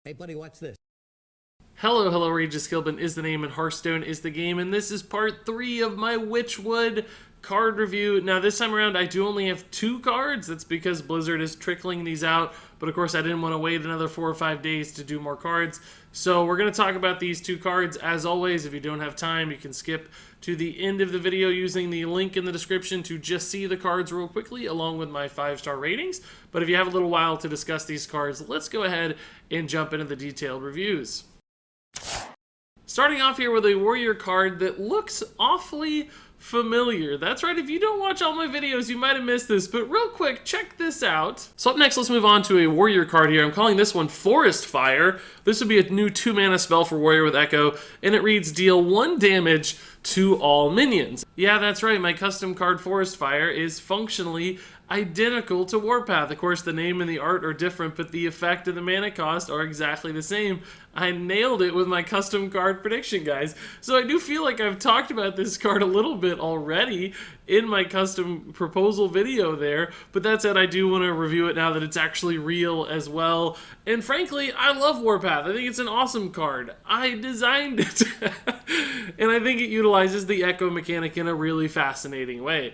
Hey buddy, watch this. Hello, Regis Gilbin is the name and Hearthstone is the game, and this is part 3 of my Witchwood card review. Now this time around I do only have 2 cards. That's because Blizzard is trickling these out, but of course I didn't want to wait another 4 or 5 days to do more cards. So we're going to talk about these 2 cards. As always, if you don't have time, you can skip to the end of the video using the link in the description to just see the cards real quickly along with my 5-star ratings. But if you have a little while to discuss these cards, let's go ahead and jump into the detailed reviews. Starting off here with a warrior card that looks awfully familiar. That's right, if you don't watch all my videos, you might have missed this, but real quick, check this out. So up next, let's move on to a warrior card here. I'm calling this one Forest Fire. This would be a new 2-mana spell for warrior with Echo, and it reads, deal 1 damage to all minions. Yeah, that's right, my custom card Forest Fire is functionally identical to Warpath. Of course, the name and the art are different, but the effect and the mana cost are exactly the same. I nailed it with my custom card prediction, guys. So I do feel like I've talked about this card a little bit already in my custom proposal video there, but that said, I do want to review it now that it's actually real as well. And frankly, I love Warpath. I think it's an awesome card. I designed it. And I think it utilizes the Echo mechanic in a really fascinating way.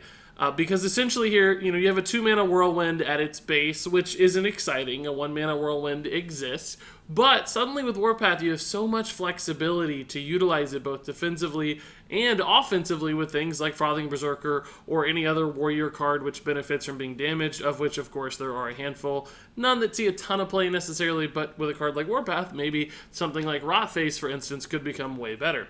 Because essentially here, you have a 2-mana Whirlwind at its base, which isn't exciting. A 1-mana Whirlwind exists. But suddenly with Warpath, you have so much flexibility to utilize it both defensively and offensively with things like Frothing Berserker or any other warrior card which benefits from being damaged, of which, of course, there are a handful. None that see a ton of play necessarily, but with a card like Warpath, maybe something like Rotface, for instance, could become way better.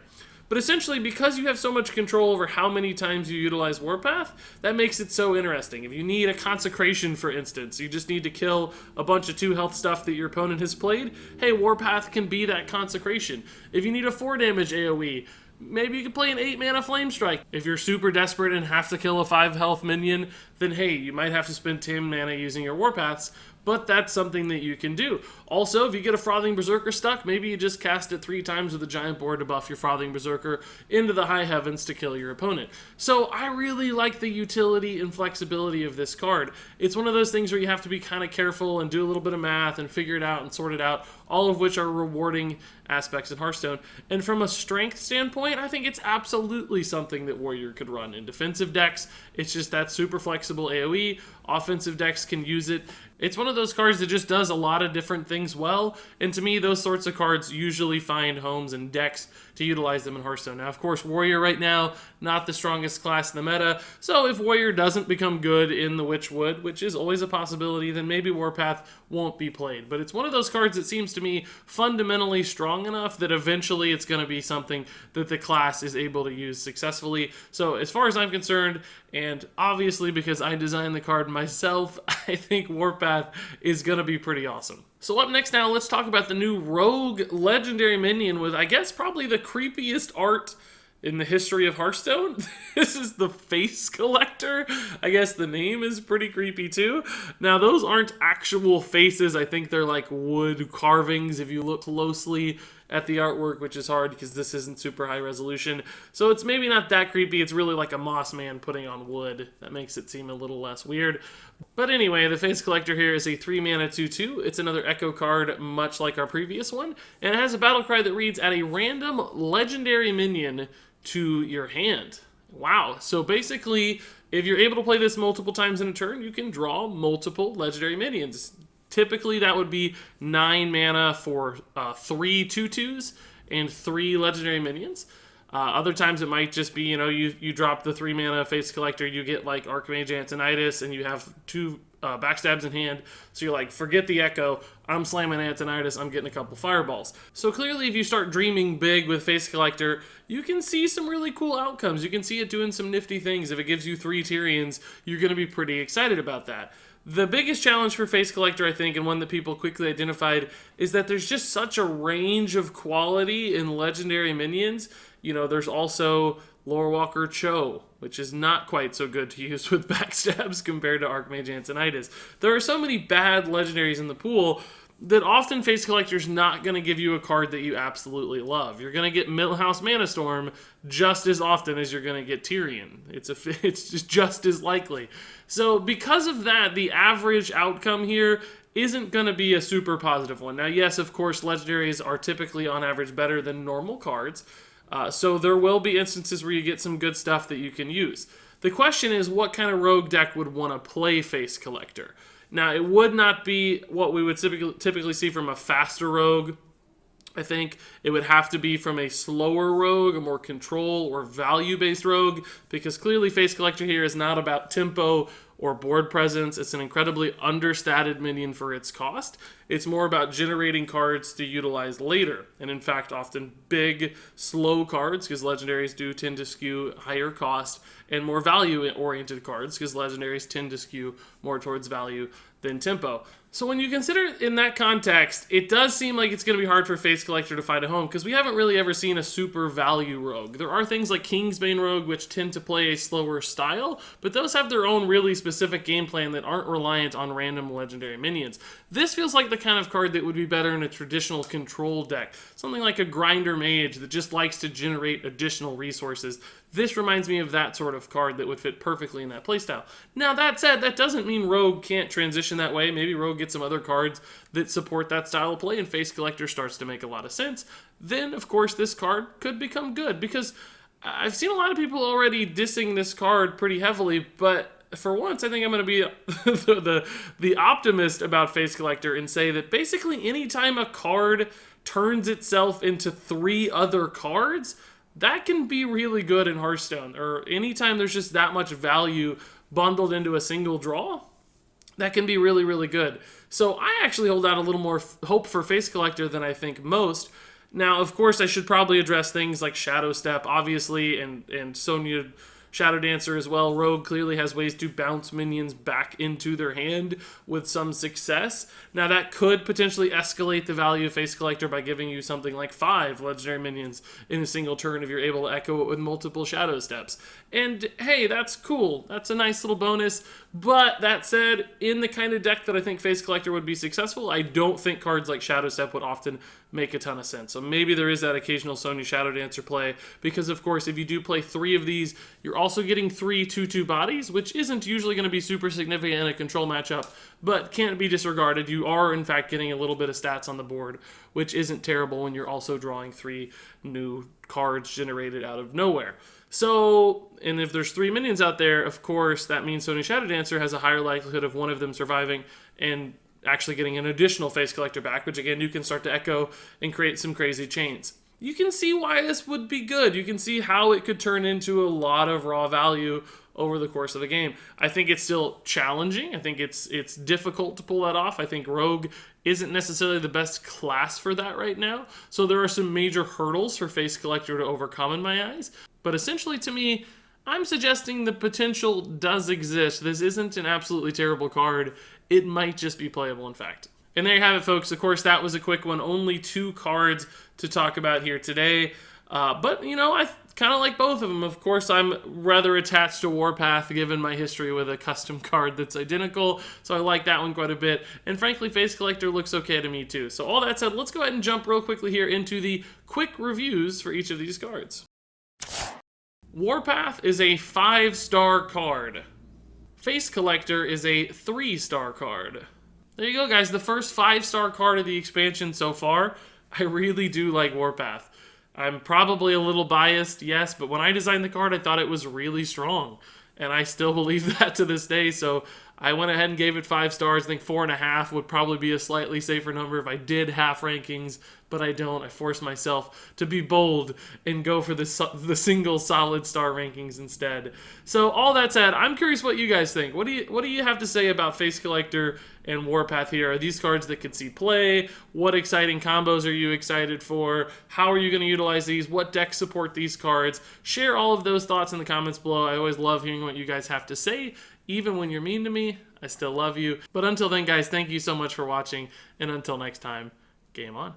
But essentially, because you have so much control over how many times you utilize Warpath, that makes it so interesting. If you need a Consecration, for instance, you just need to kill a bunch of 2-health stuff that your opponent has played, hey, Warpath can be that Consecration. If you need a 4-damage AoE, maybe you can play an 8-mana Flame Strike. If you're super desperate and have to kill a 5-health minion, then hey, you might have to spend 10 mana using your Warpaths, but that's something that you can do. Also, if you get a Frothing Berserker stuck, maybe you just cast it 3 times with a giant board to buff your Frothing Berserker into the high heavens to kill your opponent. So I really like the utility and flexibility of this card. It's one of those things where you have to be kind of careful and do a little bit of math and figure it out and sort it out, all of which are rewarding aspects in Hearthstone. And from a strength standpoint, I think it's absolutely something that Warrior could run in defensive decks. It's just that super flexible AoE. Offensive decks can use it. It's one of those cards that just does a lot of different things well, and to me, those sorts of cards usually find homes in decks to utilize them in Hearthstone. Now, of course, Warrior right now, not the strongest class in the meta, so if Warrior doesn't become good in the Witchwood, which is always a possibility, then maybe Warpath won't be played. But it's one of those cards that seems to me fundamentally strong enough that eventually it's going to be something that the class is able to use successfully. So as far as I'm concerned, and obviously because I designed the card myself, I think Warpath is going to be pretty awesome. So up next now, let's talk about the new Rogue Legendary Minion with, I guess, probably the creepiest art in the history of Hearthstone. This is the Face Collector. I guess the name is pretty creepy too. Now, those aren't actual faces. I think they're like wood carvings if you look closely at the artwork, which is hard because this isn't super high resolution. So it's maybe not that creepy. It's really like a moss man putting on wood. That makes it seem a little less weird. But anyway, the Face Collector here is a 3-mana 2/2. It's another Echo card, much like our previous one. And it has a battle cry that reads, add a random legendary minion to your hand. Wow. So basically, if you're able to play this multiple times in a turn, you can draw multiple legendary minions. Typically, that would be 9 mana for 3 2/2s and 3 legendary minions. Other times it might just be, you drop the 3-mana Face Collector, you get like Archmage Antonidas, and you have 2 backstabs in hand. So you're like, forget the Echo, I'm slamming Antonidas, I'm getting a couple fireballs. So clearly, if you start dreaming big with Face Collector, you can see some really cool outcomes. You can see it doing some nifty things. If it gives you 3 Tyrians, you're going to be pretty excited about that. The biggest challenge for Face Collector, I think, and one that people quickly identified, is that there's just such a range of quality in legendary minions. There's also Lorewalker Cho, which is not quite so good to use with backstabs compared to Archmage Antonidas. There are so many bad legendaries in the pool that often Face Collector's not going to give you a card that you absolutely love. You're going to get Millhouse Mana Storm just as often as you're going to get Tyrion. It's just as likely. So because of that, the average outcome here isn't going to be a super positive one. Now, yes, of course, legendaries are typically on average better than normal cards, so there will be instances where you get some good stuff that you can use. The question is, what kind of rogue deck would want to play Face Collector? Now, it would not be what we would typically see from a faster rogue. I think it would have to be from a slower rogue, a more control or value-based rogue, because clearly Face Collector here is not about tempo or board presence. It's an incredibly understated minion for its cost. It's more about generating cards to utilize later, and in fact often big, slow cards, because legendaries do tend to skew higher cost, and more value-oriented cards, because legendaries tend to skew more towards value than tempo. So when you consider it in that context, it does seem like it's going to be hard for Face Collector to find a home, because we haven't really ever seen a super value rogue. There are things like Kingsbane Rogue, which tend to play a slower style, but those have their own really specific game plan that aren't reliant on random legendary minions. This feels like the kind of card that would be better in a traditional control deck. Something like a Grinder Mage that just likes to generate additional resources. This reminds me of that sort of card that would fit perfectly in that playstyle. Now, that said, that doesn't mean Rogue can't transition that way. Maybe Rogue gets some other cards that support that style of play, and Face Collector starts to make a lot of sense. Then, of course, this card could become good, because I've seen a lot of people already dissing this card pretty heavily, but for once, I think I'm going to be the optimist about Face Collector and say that basically anytime a card turns itself into 3 other cards, that can be really good in Hearthstone. Or anytime there's just that much value bundled into a single draw, that can be really, really good. So I actually hold out a little more hope for Face Collector than I think most. Now, of course, I should probably address things like Shadow Step, obviously, and Sonya Shadow Dancer as well. Rogue clearly has ways to bounce minions back into their hand with some success. Now, that could potentially escalate the value of Face Collector by giving you something like 5 legendary minions in a single turn if you're able to echo it with multiple Shadow Steps. And hey, that's cool. That's a nice little bonus. But that said, in the kind of deck that I think Face Collector would be successful, I don't think cards like Shadow Step would often make a ton of sense. So maybe there is that occasional Sonya Shadow Dancer play, because of course if you do play 3 of these, you're also getting 3 2/2 bodies, which isn't usually going to be super significant in a control matchup, but can't be disregarded. You are in fact getting a little bit of stats on the board, which isn't terrible when you're also drawing 3 new cards generated out of nowhere. So, and if there's 3 minions out there, of course, that means Sonya Shadow Dancer has a higher likelihood of one of them surviving and actually getting an additional Face Collector back, which again, you can start to echo and create some crazy chains. You can see why this would be good. You can see how it could turn into a lot of raw value over the course of the game. I think it's still challenging. I think it's difficult to pull that off. I think Rogue isn't necessarily the best class for that right now. So there are some major hurdles for Face Collector to overcome in my eyes. But essentially, to me, I'm suggesting the potential does exist. This isn't an absolutely terrible card. It might just be playable, in fact. And there you have it, folks. Of course, that was a quick one. Only 2 cards to talk about here today. But, you know, I kind of like both of them. Of course, I'm rather attached to Warpath, given my history with a custom card that's identical. So I like that one quite a bit. And frankly, Face Collector looks okay to me, too. So all that said, let's go ahead and jump real quickly here into the quick reviews for each of these cards. Warpath is a 5-star card. Face Collector is a 3-star card. There you go, guys. The first 5-star card of the expansion so far. I really do like Warpath. I'm probably a little biased, yes, but when I designed the card, I thought it was really strong. And I still believe that to this day, so I went ahead and gave it 5 stars. I think 4.5 would probably be a slightly safer number if I did half rankings, but I don't. I force myself to be bold and go for the single solid star rankings instead. So all that said, I'm curious what you guys think. What do you have to say about Face Collector and Warpath here? Are these cards that could see play? What exciting combos are you excited for? How are you going to utilize these? What decks support these cards? Share all of those thoughts in the comments below. I always love hearing what you guys have to say. Even when you're mean to me, I still love you. But until then, guys, thank you so much for watching. And until next time, game on.